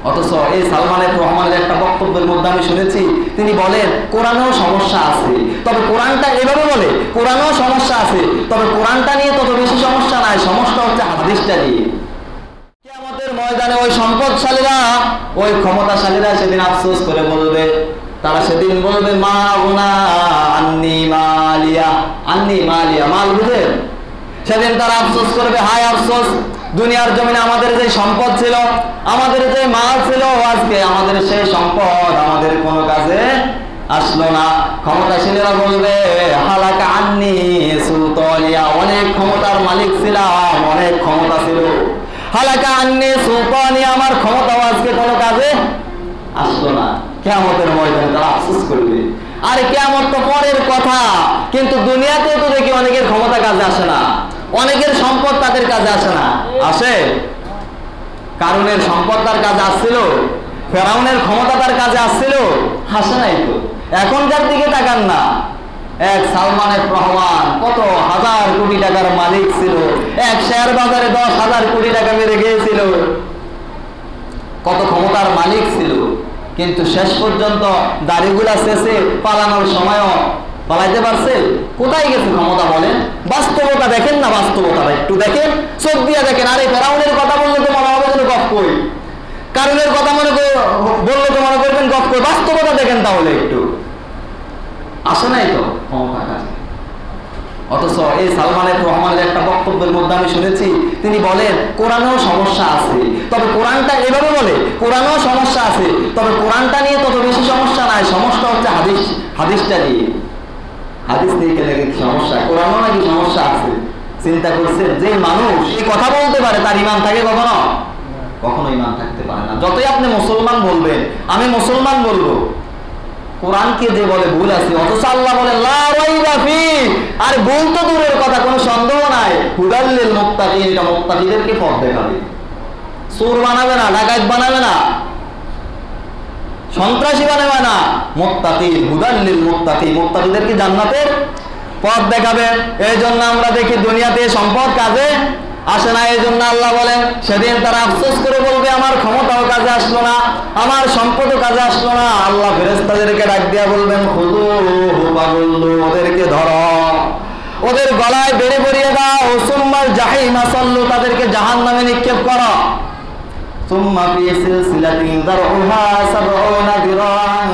অথচ এই সালমানের রহমানের একটা বক্তব্যের মধ্যে আমি শুনেছি, তিনি বলেন কোরআনেও সমস্যা আছে, তবে কোরআনটা এভাবে বলে কোরআনেও সমস্যা আছে, তবে কোরআনটা নিয়ে তত বেশি সমস্যা নাই, সমস্যা হচ্ছে হাদিসটা নিয়ে। কিয়ামতের ময়দানে ওই সম্পদশালীরা, ওই ক্ষমতাশালীরা সেদিন আফসোস করে বলবে, তারা সেদিন বলবে মা গুনা আন্নি মালিয়া, আন্নি মালিয়া, মাল বুঝেন? সেদিন তারা আফসোস করবে, হায় আফসোস, দুনিয়ার জমিনে আমাদের যে সম্পদ ছিল, আমাদের যে মাল ছিল, আজকে আমাদের সেই সম্পদ আমাদের কোনো কাজে আসলো না। ক্ষমতাশীলেরা বলবে হালাকা আন্নি সুলতানিয়া, অনেক ক্ষমতার মালিক ছিলাম, অনেক ক্ষমতা ছিল, হালাকা আন্নি সুলতানিয়া, আমার ক্ষমতাও আজকে কোনো কাজে আসলো না। কিয়ামতের ময়দানে তারা আফসোস করবে। আরে কিয়ামত তো পরের কথা, কিন্তু দুনিয়াতেও তো দেখি অনেকের ক্ষমতা কাজে আসে না, অনেকের সম্পদ তাদের কাজে আসে না। আসে? কারুনের সম্পদ তার কাজে আসছিল, ফেরাউনের ক্ষমতা তার কাজে আসছিল, আসে নাই তো। এখনকার দিকে তাকান না, এক সালমানের রহমান কত হাজার কোটি টাকার মালিক ছিল, এক শেয়ার বাজারে 10,000 কোটি টাকা মেরে গিয়েছিল, কত ক্ষমতার মালিক ছিল, কিন্তু শেষ পর্যন্ত দাড়িগুলা শেষে পালানোর সময়ও পালাইতে পারছে? কোথায় গেছে ক্ষমতা বলেন? বাস্তবতা দেখেন না, বাস্তবতা একটু দেখেন, চোখ দিয়ে দেখেন। আরে ফেরাউনের কথা বললে তো মনে হবে যেন গপ কই, কারণের কথা মনে বললে তো মনে করবেন গপ কই। বাস্তবতা দেখেন তাহলে একটু, আসে নাই তো ক্ষমতা কাজে। অথচ এই সালমানের রহমানের একটা বক্তব্যের মধ্যে আমি শুনেছি, তিনি বলেন কোরআনেও সমস্যা আছে, তবে কোরআনটা এভাবে বলে কোরআনেও সমস্যা আছে, তবে কোরআনটা নিয়ে তত বেশি সমস্যা নাই, সমস্যা হচ্ছে হাদিসটা নিয়ে। হাদিস নিয়ে কেন সমস্যা? কোরআনও নাকি সমস্যা আছে। চিন্তা করছেন, যে মানুষ এই কথা বলতে পারে তার ঈমান থাকে কখনো? কখনো ঈমান থাকতে পারে না। যতই আপনি মুসলমান বলবেন, আমি মুসলমান বলবো, কোরআনকে যে বলে ভুল আছে, অথচ আল্লাহ বলে লা রাইবা ফি, আর ভুল তো দূরের কথা, কোনো সন্দেহ নাই, হুদাল লিল মুত্তাকিন, এটা মুত্তাকিদেরকে পথ দেখাবে। চোর বানাবে না, ডাকাত বানাবে না, সন্ত্রাসী বানাবে না, মুত্তাকিন, হুদাল লিল মুত্তাকিন, মুত্তাকিদেরকে জান্নাতের পথ দেখাবে। এই জন্য আমরা দেখি দুনিয়াতে সম্পদ কাজে আসে না। এই জন্য আল্লাহ বলেন সেদিন তারা আফসোস করে বলবে আমার ক্ষমতাও কাজে আসলো না, আমার সম্পদও কাজে আসলো না। আল্লাহ ফেরেশতাদেরকে ডাক দিয়া বলবেন খুযূহু ফাগুল্লু, ওদেরকে ধরো, ওদের গলায় বেড়ে পরিয়ে দাও, সুম্মাল জাহিমা সাল্লু, তাদেরকে জাহান্নামে নিক্ষেপ করো, সুম্মা ফি সিলসিলাতিন যারউহা 70 যিরাআন